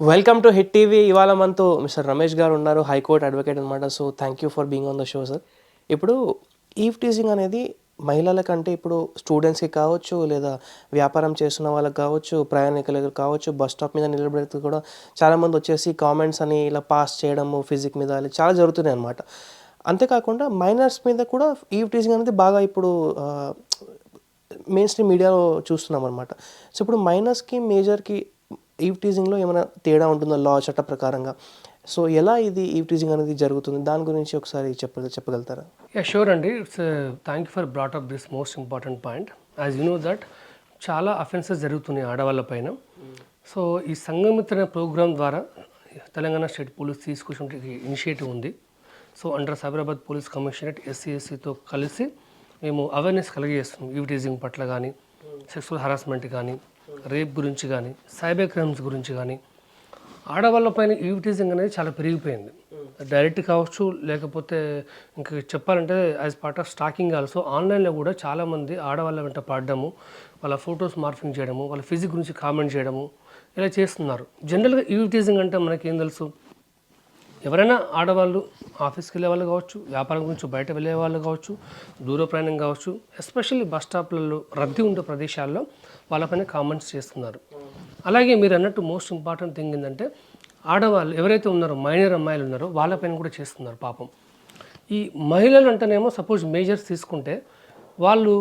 Welcome to hit TV. ఇవాళ మనతో mister Ramesh గారు ఉన్నారు, హైకోర్టు అడ్వకేట్ అనమాట. So thank you for being on the show sir. ఇప్పుడు ఈవ్ టీజింగ్ అనేది మహిళల కంటే ఇప్పుడు స్టూడెంట్స్కి కావచ్చు, లేదా వ్యాపారం చేస్తున్న వాళ్ళకి కావచ్చు, ప్రయాణికులకు కావచ్చు, బస్ స్టాప్ మీద నిలబెడుతూ కూడా చాలామంది వచ్చేసి కామెంట్స్ అని ఇలా పాస్ చేయడము ఫిజిక్ మీద అలా చాలా జరుగుతున్నాయి అనమాట. అంతేకాకుండా మైనర్స్ మీద కూడా ఈవ్ టీజింగ్ అనేది బాగా ఇప్పుడు మెయిన్ స్ట్రీమ్ మీడియాలో చూస్తున్నాం అనమాట. సో ఇప్పుడు మైనర్స్కి మేజర్కి ఈవ్ టీజింగ్లో ఏమైనా తేడా ఉంటుందో లా చట్ట ప్రకారంగా? సో ఎలా ఇది ఈవ్ టీజింగ్ అనేది జరుగుతుంది, దాని గురించి ఒకసారి చెప్పగలుగుతారా? యా షూర్ అండి. Thank you for brought up this most important point. As you know that చాలా అఫెన్సెస్ జరుగుతున్నాయి ఆడవాళ్ళ పైన. సో ఈ సంఘమిత్ర ప్రోగ్రామ్ ద్వారా తెలంగాణ స్టేట్ పోలీస్ తీసుకొచ్చిన ఇనిషియేటివ్ ఉంది. So under Cyberabad police commissionerate ఎస్సీతో కలిసి మేము అవేర్నెస్ కలిగజేస్తున్నాం. ఈవ్ టీజింగ్ పట్ల కానీ, సెక్సువల్ హరాస్మెంట్ కానీ, రేప్ గురించి కానీ, సైబర్ క్రైమ్స్ గురించి కానీ. ఆడవాళ్ళపైన ఈవ్ టీజింగ్ అనేది చాలా పెరిగిపోయింది. డైరెక్ట్ కావచ్చు, లేకపోతే ఇంకా చెప్పాలంటే as part of stacking also ఆన్లైన్లో కూడా చాలామంది ఆడవాళ్ళ వెంట పడడము, వాళ్ళ ఫొటోస్ మార్ఫింగ్ చేయడము, వాళ్ళ ఫిజిక్ గురించి కామెంట్ చేయడము ఇలా చేస్తున్నారు. జనరల్గా ఈవ్ టీజింగ్ అంటే మనకేం తెలుసు, ఎవరైనా ఆడవాళ్ళు ఆఫీస్కి వెళ్ళే వాళ్ళు కావచ్చు, వ్యాపారం గురించి బయట వెళ్ళే వాళ్ళు కావచ్చు, దూర ప్రయాణం కావచ్చు, ఎస్పెషల్లీ బస్ స్టాప్లలో రద్దీ ఉండే ప్రదేశాల్లో వాళ్ళపైన కామెంట్స్ చేస్తున్నారు. అలాగే మీరు అన్నట్టు మోస్ట్ ఇంపార్టెంట్ థింగ్ ఏంటంటే ఆడవాళ్ళు ఎవరైతే ఉన్నారో మైనర్ అమ్మాయిలు ఉన్నారో వాళ్ళపైన కూడా చేస్తున్నారు పాపం. ఈ మహిళలు అంటేనేమో సపోజ్ మేజర్స్ తీసుకుంటే వాళ్ళు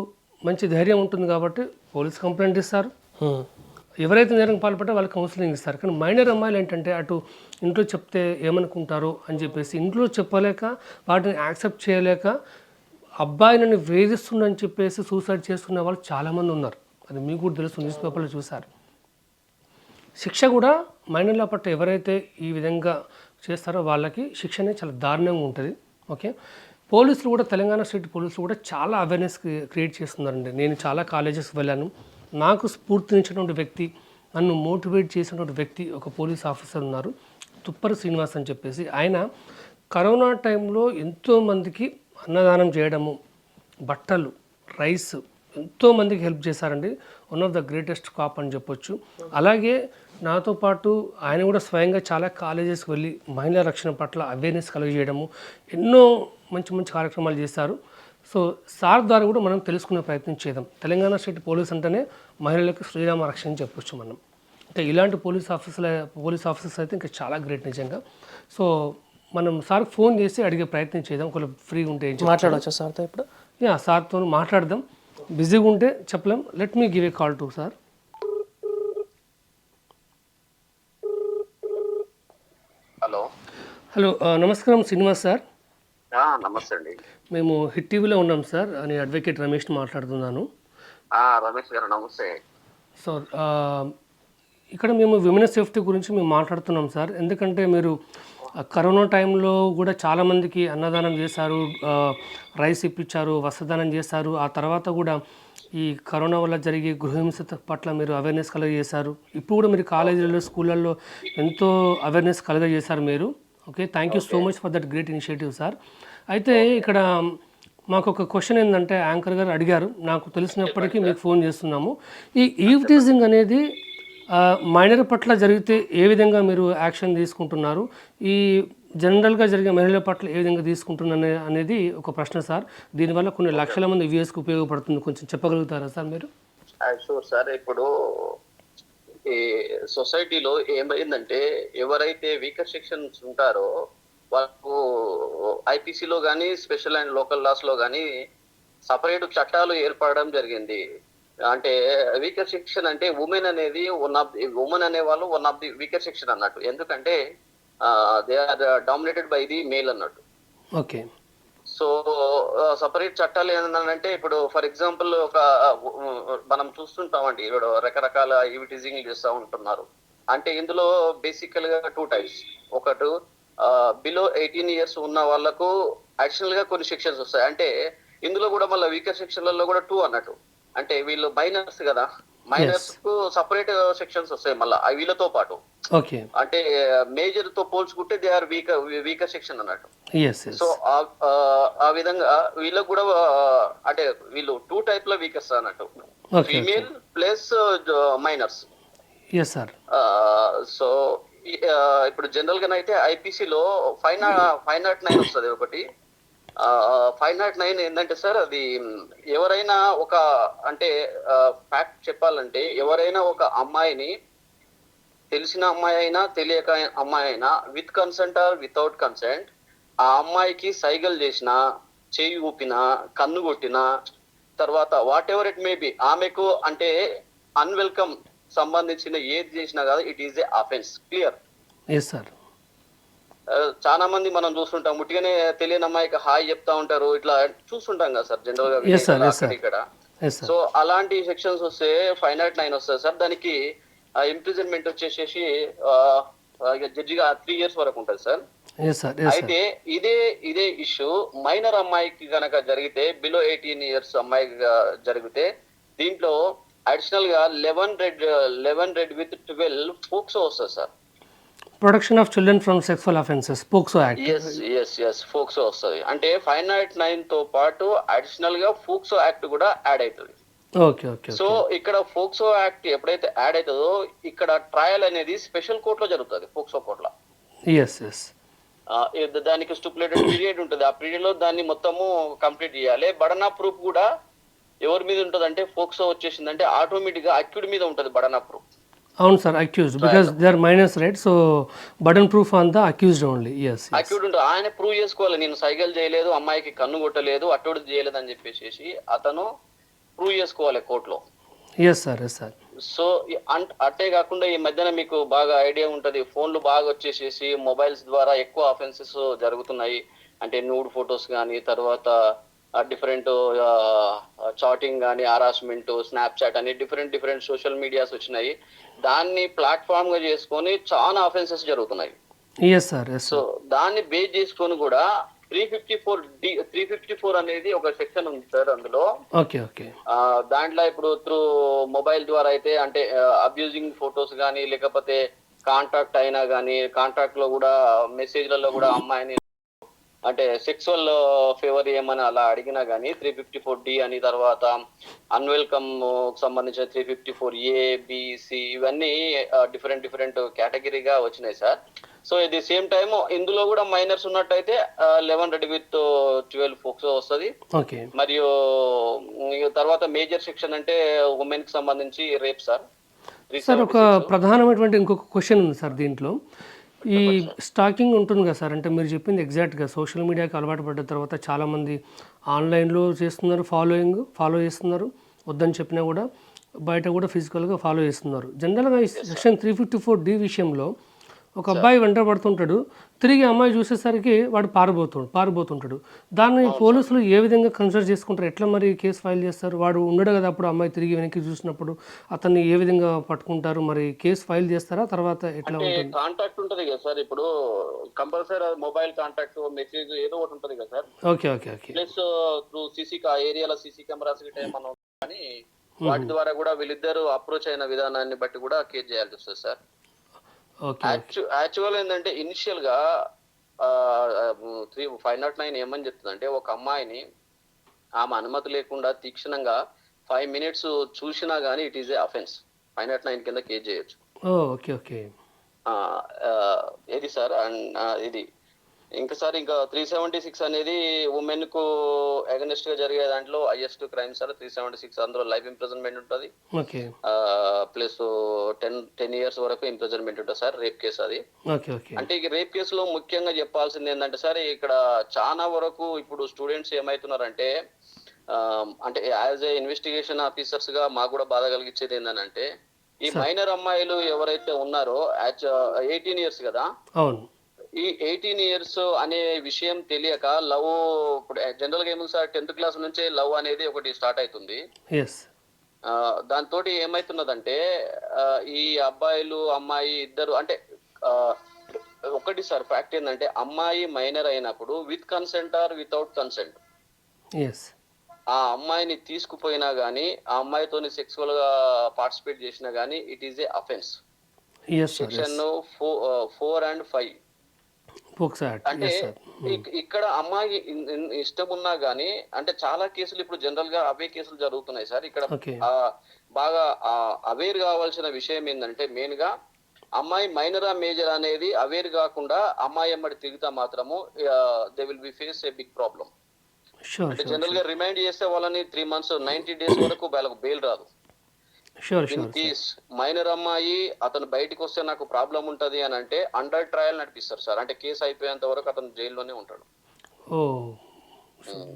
మంచి ధైర్యం ఉంటుంది కాబట్టి పోలీస్ కంప్లైంట్ ఇస్తారు, ఎవరైతే నేరం పాల్పడ్డా వాళ్ళకి కౌన్సిలింగ్ ఇస్తారు. కానీ మైనర్ అమ్మాయిలు ఏంటంటే అటు ఇంట్లో చెప్తే ఏమనుకుంటారో అని చెప్పేసి ఇంట్లో చెప్పలేక వాటిని యాక్సెప్ట్ చేయలేక అబ్బాయి నన్ను వేధిస్తుందని చెప్పేసి సూసైడ్ చేసుకునే వాళ్ళు చాలామంది ఉన్నారు. అది మీకు కూడా తెలుసు, న్యూస్ పేపర్లో చూశారు. శిక్ష కూడా మైనర్ల పట్ల ఎవరైతే ఈ విధంగా చేస్తారో వాళ్ళకి శిక్ష అనేది చాలా దారుణంగా ఉంటుంది. ఓకే, పోలీసులు కూడా తెలంగాణ స్టేట్ పోలీసులు కూడా చాలా అవేర్నెస్ క్రియేట్ చేస్తున్నారండి. నేను చాలా కాలేజెస్కి వెళ్ళాను. నాకు స్ఫూర్తినిచ్చినటువంటి వ్యక్తి, నన్ను మోటివేట్ చేసినటువంటి వ్యక్తి ఒక పోలీస్ ఆఫీసర్ ఉన్నారు, తుప్పర శ్రీనివాస్ అని చెప్పేసి. ఆయన కరోనా టైంలో ఎంతోమందికి అన్నదానం చేయడము, బట్టలు, రైస్ ఎంతోమందికి హెల్ప్ చేశారండి. One of the greatest cop అని చెప్పొచ్చు. అలాగే నాతో పాటు ఆయన కూడా స్వయంగా చాలా కాలేజెస్కి వెళ్ళి మహిళా రక్షణ పట్ల అవేర్నెస్ కలిగజేయడము, ఎన్నో మంచి మంచి కార్యక్రమాలు చేశారు. సో సార్ ద్వారా కూడా మనం తెలుసుకునే ప్రయత్నం చేద్దాం. తెలంగాణ స్టేట్ పోలీస్ అంటేనే మహిళలకు శ్రీరామ రక్షణ అని చెప్పొచ్చు మనం. అంటే ఇలాంటి పోలీస్ ఆఫీసర్స్ అయితే ఇంకా చాలా గ్రేట్ నిజంగా. సో మనం సార్కి ఫోన్ చేసి అడిగే ప్రయత్నం చేద్దాం. ఒకవేళ ఫ్రీగా ఉంటే మాట్లాడవచ్చు సార్తో ఇప్పుడు. యా, సార్తో మాట్లాడదాం. బిజీగా ఉంటే చెప్పలేం. Let me give a call to sir. Hello hello, నమస్కారం శ్రీనివాస్ సార్. నమస్తే అండి. మేము హిట్ టీవీలో ఉన్నాం సార్. నేను అడ్వకేట్ రమేష్ మాట్లాడుతున్నాను. రమేష్ గారు నమస్తే. సో ఇక్కడ మేము విమెన్ సేఫ్టీ గురించి మేము మాట్లాడుతున్నాం సార్. ఎందుకంటే మీరు కరోనా టైంలో కూడా చాలామందికి అన్నదానం చేశారు, రైస్ ఇప్పించారు, వస్త్రదానం చేశారు. ఆ తర్వాత కూడా ఈ కరోనా వల్ల జరిగే గృహహింస పట్ల మీరు అవేర్నెస్ కలుగజేశారు. ఇప్పుడు కూడా మీరు కాలేజీలలో, స్కూళ్ళల్లో ఎంతో అవేర్నెస్ కలుగజేశారు మీరు. Okay, thank you so much for that great initiative sir. అయితే ఇక్కడ మాకు ఒక క్వశ్చన్ ఏంటంటే యాంకర్ గారు అడిగారు, నాకు తెలిసినప్పటికీ మీకు ఫోన్ చేస్తున్నాము. ఈ ఈవ్ టీజింగ్ అనేది మైనర్ పట్ల జరిగితే ఏ విధంగా మీరు యాక్షన్ తీసుకుంటున్నారు, ఈ జనరల్గా జరిగే మహిళల పట్ల ఏ విధంగా తీసుకుంటున్నారు అనేది ఒక ప్రశ్న సార్. దీనివల్ల కొన్ని లక్షల మంది వ్యూయర్స్కి ఉపయోగపడుతుంది, కొంచెం చెప్పగలుగుతారా సార్ మీరు? Sure sir. ఇప్పుడు ఈ సొసైటీలో ఏమైందంటే ఎవరైతే వీకర్ సెక్షన్స్ ఉంటారో వాళ్ళకు ఐపీసీలో కానీ స్పెషల్ అండ్ లోకల్ లాస్లో కానీ సపరేట్ చట్టాలు ఏర్పడడం జరిగింది. అంటే వీకర్ సెక్షన్ అంటే ఉమెన్ అనేది ఉమెన్ అనే వాళ్ళు one of the weaker section అన్నట్టు. ఎందుకంటే they are dominated by the male అన్నట్టు. ఓకే, సో సపరేట్ చట్టాలు ఏంటంటే ఇప్పుడు ఫర్ ఎగ్జాంపుల్ మనం చూస్తుంటామండి, ఇప్పుడు రకరకాల ఈవిటీజింగ్ చేస్తూ ఉంటున్నారు. అంటే ఇందులో బేసికల్ గా 2 టైప్స్. ఒకటి బిలో 18 years ఉన్న వాళ్ళకు అడిషనల్ గా కొన్ని సెక్షన్స్ వస్తాయి. అంటే ఇందులో కూడా మళ్ళీ వీకర్ సెక్షన్లలో కూడా 2 అన్నట్టు. అంటే వీళ్ళు మైనర్స్ కదా, మైనర్స్ కు సపరేట్ సెక్షన్స్ వస్తాయి మళ్ళీ వీళ్ళతో పాటు. ఓకే, అంటే మేజర్ తో పోల్చుకుంటే దే ఆర్ వీకర్ సెక్షన్ అన్నట్టు. సో ఆ విధంగా వీళ్ళకు కూడా అంటే వీళ్ళు 2 టైప్ లో వీకర్స్ అన్నట్టు, female plus minors. yes sir. So ఇప్పుడు జనరల్ గా అయితే ఐపీసీలో 509 వస్తుంది ఒకటి. 509 ఏంటంటే సార్ అది ఎవరైనా ఒక అంటే ఫ్యాక్ట్ చెప్పాలంటే ఎవరైనా ఒక అమ్మాయిని తెలిసిన అమ్మాయి అయినా తెలియక అమ్మాయి అయినా with consent or without consent ఆ అమ్మాయికి సైగలు చేసిన, చేయి ఊపిన, కన్ను కొట్టిన తర్వాత whatever it may be ఆమెకు అంటే అన్వెల్కమ్ సంబంధించిన ఏది చేసినా కాదు it is a offence. Clear? Yes sir. చాలా మంది మనం చూస్తుంటాం ముట్టిగానే తెలియని అమ్మాయికి హాయ్ చెప్తా ఉంటారు, ఇట్లా చూస్తుంటాం కదా సార్ జనరల్ గా Yes, sir. Yes, sir. అక్కడ ఇక్కడ. Yes sir. సో అలాంటి సెక్షన్స్ వస్తే 509 వస్తుంది సార్. దానికి ఇంప్రిజన్మెంట్ వచ్చేసేసి జడ్జిగా 3 years వరకు ఉంటుంది sir. Yes sir. Yes sir. అయితే ఇదే ఇష్యూ మైనర్ అమ్మాయికి గనక జరిగితే బిలో 18 years అమ్మాయికి జరిగితే దీంట్లో అడిషనల్ గా 11 రెడ్ విత్ 12 ఫోక్సో వస్తుంది sir. Protection of children from sexual offences POCSO act. Yes POCSO వస్తుంది. అంటే 509 తో పాటు అడిషనల్ గా ఫోక్సో యాక్ట్ కూడా యాడ్ అవుతుంది. Okay okay. సో ఇక్కడ ఫోక్సో యాక్ట్ ఎప్పుడైతే యాడ్ అవుతుందో ఇక్కడ ట్రయల్ అనేది స్పెషల్ కోర్టులో జరుగుతుంది, ఫోక్సో కోర్టులో. Yes yes. దానికి స్టిపులేటెడ్ పీరియడ్ ఉంటుంది. ఆ పీరియడ్ లో దాన్ని మొత్తము కంప్లీట్ చేయాలి. బర్డన్ ఆఫ్ ప్రూఫ్ కూడా ఎవరి మీద ఉంటుంది అంటే ఫోక్సో వచ్చేసిందంటే ఆటోమేటిక్ గా అక్యూడ్ మీద ఉంటుంది బర్డన్ ఆఫ్ ప్రూఫ్. అవును sir, accused because they are minors right, so burden proof on the accused only. Yes accused ఉంటుంది. ఆయన ప్రూవ్ చేసుకోవాలి నేను సైకిల్ చేయలేదు, అమ్మాయికి కన్ను కొట్టలేదు, అటోడు చేయలేదు అని చెప్పేసి అతను ప్రూవ్ చేసుకోవాలి కోర్టులో. Yes sir. Yes sir. So అట్టే కాకుండా ఈ మధ్యన మీకు బాగా ఐడియా ఉంటది, ఫోన్లు బాగా వచ్చేసేసి మొబైల్స్ ద్వారా ఎక్కువ అఫెన్సెస్ జరుగుతున్నాయి. అంటే న్యూడ్ ఫొటోస్ కానీ తర్వాత డిఫరెంట్ చాటింగ్ కానీ హరాస్మెంట్, స్నాప్చాట్ అని డిఫరెంట్ సోషల్ మీడియాస్ వచ్చినాయి. దాన్ని ప్లాట్ఫామ్ గా చేసుకొని చాలా అఫెన్సెస్ జరుగుతున్నాయి. Yes sir. ఎస్. సో దాన్ని బేస్ చేసుకొని కూడా 354 అనేది ఒక సెక్షన్ ఉంది సార్ అందులో. Okay okay. దాంట్లో ఇప్పుడు త్రూ మొబైల్ ద్వారా అయితే అంటే అబ్యూజింగ్ ఫొటోస్ కానీ లేకపోతే కాంటాక్ట్ అయినా కానీ కాంటాక్ట్ లో కూడా మెసేజ్లలో కూడా అమ్మాయిని అంటే సెక్సువల్ ఫేవర్ ఏమని అలా అడిగినా కానీ 354D అని, తర్వాత అన్వెల్కమ్ సంబంధించిన 354A, B, C ఇవన్నీ డిఫరెంట్ కేటగిరీగా వచ్చినాయి sir. So at the same time ఇందులో కూడా మైనర్స్ ఉన్నట్టయితే 11 రెడ్ విత్ 12 ఫోక్సో వస్తుంది. ఓకే. మరియు తర్వాత మేజర్ సెక్షన్ అంటే ఉమెన్ కి సంబంధించి రేప్ సార్. సార్ ఒక ప్రధానమైనటువంటి ఇంకొక క్వశ్చన్ ఉంది సార్ దీంట్లో. ఈ స్టాకింగ్ ఉంటుంది కదా సార్, అంటే మీరు చెప్పింది ఎగ్జాక్ట్గా సోషల్ మీడియాకి అలవాటు పడ్డ తర్వాత చాలామంది ఆన్లైన్లో చేస్తున్నారు, ఫాలో చేస్తున్నారు, వద్దని చెప్పినా కూడా బయట కూడా ఫిజికల్గా ఫాలో చేస్తున్నారు. జనరల్గా ఈ సెక్షన్ 354D విషయంలో ఒక అబ్బాయి వెంట పడుతుంటాడు, తిరిగి అమ్మాయి చూసేసరికి వాడు పారిపోతుంటాడు. దాన్ని పోలీసులు ఏ విధంగా కన్సిడర్ చేసుకుంటారు, ఎట్లా మరి కేసు ఫైల్ చేస్తారు? వాడు ఉండడు కదా అప్పుడు, అమ్మాయి తిరిగి వెనక్కి చూసినప్పుడు అతన్ని ఏ విధంగా పట్టుకుంటారు, మరి కేసు ఫైల్ చేస్తారా తర్వాత ఎట్లా ఉంటుంది? కాంటాక్ట్ ఉంటుంది కదా సార్, ఇప్పుడు కంపల్సరీ మొబైల్ కాంటాక్ట్ మెసేజ్ ఏదో ఒకటి ఉంటుంది కదా sir. Okay okay okay. Plus through ఏరియాలో సీసీ కెమెరాస్ ఏమన్నా కానీ వాటి ద్వారా కూడా వీళ్ళిద్దరు అప్రోచ్ అయిన విధానాన్ని బట్టి కూడా కేసు చేయాల్సి వస్తుంది సార్. యాక్చువల్ ఏంటంటే ఇనిషియల్ గా 509 ఏమని చెప్తుందంటే ఒక అమ్మాయిని ఆమె అనుమతి లేకుండా తీక్షణంగా 5 minutes చూసినా గానీ ఇట్ ఈస్ ఏ అఫెన్స్. 509 కింద కేసు చేయొచ్చు. Okay okay. ఇది సార్ ఇది ఇంకా సార్ ఇంకా 376 అనేది ఉమెన్ కు అగెనిస్ట్ గా జరిగే దాంట్లో హైయెస్ట్ క్రైమ్ సార్ 376. అందులో లైఫ్ ఇంప్రిజన్మెంట్ ఉంటుంది, ప్లస్ 10 years వరకు ఇంప్రిజన్మెంట్ ఉంటుంది సార్. రేప్ కేసు అది. అంటే ఈ రేప్ కేసులో ముఖ్యంగా చెప్పాల్సింది ఏంటంటే సార్ ఇక్కడ చాలా వరకు ఇప్పుడు స్టూడెంట్స్ ఏమైతున్నారంటే అంటే యాజ్ ఏ ఇన్వెస్టిగేషన్ ఆఫీసర్స్ గా మాకు కూడా బాధ కలిగించేది ఏంటంటే ఈ మైనర్ అమ్మాయిలు ఎవరైతే ఉన్నారో 18 years కదా, ఈ 18 years అనే విషయం తెలియక లవ్ ఇప్పుడు జనరల్ గా ఏముంది సార్ 10th class నుంచే లవ్ అనేది ఒకటి స్టార్ట్ అవుతుంది. దాంతో ఏమైతున్నదంటే ఈ అబ్బాయిలు అమ్మాయి ఇద్దరు అంటే ఒకటి సార్ ఫ్యాక్ట్ ఏంటంటే అమ్మాయి మైనర్ అయినప్పుడు with consent or without consent ఆ అమ్మాయిని తీసుకుపోయినా గానీ ఆ అమ్మాయితోని సెక్సువల్ గా పార్టిసిపేట్ చేసినా గానీ it is a offence. Section 4 and 5. అంటే ఇక్కడ అమ్మాయి ఇష్టం ఉన్నా గానీ అంటే చాలా కేసులు ఇప్పుడు జనరల్ గా అవే కేసులు జరుగుతున్నాయి సార్. ఇక్కడ బాగా అవేర్ కావాల్సిన విషయం ఏంటంటే మెయిన్ గా అమ్మాయి మైనరా మేజర్ అనేది అవేర్ కాకుండా అమ్మాయి ఎమ్మడి తిరిగితే మాత్రము they will be face a big problem. Sure అంటే జనరల్ గా రిమైండ్ చేస్తే వాళ్ళని 3 months 90 days వరకు వాళ్ళకు బెయిల్ రాదు. షూర్ ఇన్ కేస్ మైనర్ అమ్మాయి అతను బయటకు వస్తే నాకు ప్రాబ్లం ఉంటది అని అంటే అండర్ ట్రయల్ నడిపిస్తారు సార్. అంటే కేసు అయిపోయేంత వరకు అతను జైల్లోనే ఉంటాడు. Oh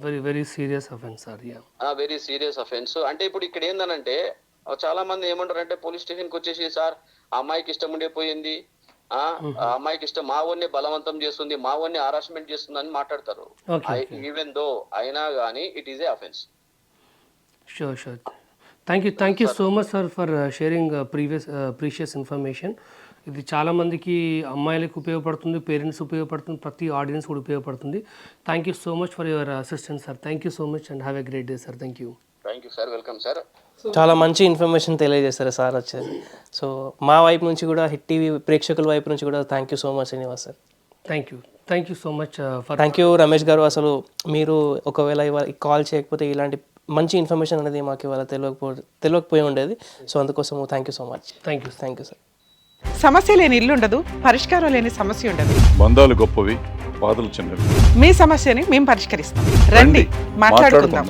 very very serious offence sir. Very serious offence. అంటే ఇప్పుడు ఇక్కడ ఏందనంటే చాలా మంది ఏమంటారంటే పోలీస్ స్టేషన్ కి వచ్చేసి సార్ ఆ అమ్మాయికి ఇష్టం ఉండిపోయింది, ఆ అమ్మాయికి ఇష్టం, మా వాడిని బలవంతం చేస్తుంది, మా వాడిని హరాస్మెంట్ చేస్తుంది అని మాట్లాడతారు. ఈవెన్ దో అయినా కానీ it is a offence. Sure sure. Thank you so much sir for sharing precious information. ఇది చాలామందికి అమ్మాయిలకు ఉపయోగపడుతుంది, పేరెంట్స్ ఉపయోగపడుతుంది, ప్రతి ఆడియన్స్ కూడా ఉపయోగపడుతుంది. Thank you so much for your assistance sir. Thank you so much and have a great day sir. Thank you sir. Welcome sir. చాలా మంచి ఇన్ఫర్మేషన్ తెలియజేస్తారు సార్ వచ్చేది. సో మా వైపు నుంచి కూడా హిట్ టీవీ ప్రేక్షకుల వైపు నుంచి కూడా thank you so much Srinivas sir. Thank you so much for. Thank you Ramesh గారు. అసలు మీరు ఒకవేళ ఇవాళ కాల్ చేయకపోతే ఇలాంటి మంచి ఇన్ఫర్మేషన్ అనేది మాకు ఇవాళ తెలియకపోయి ఉండేది. సో అందుకోసం thank you so much. Thank you sir. సమస్య లేని ఇల్లు ఉండదు, పరిష్కారం లేని సమస్య ఉండదు. బంధాలు గొప్పవి, బాధలు చిన్నవి. మీ సమస్యని మేము పరిష్కరిస్తాం. రండి మాట్లాడుకుందాం.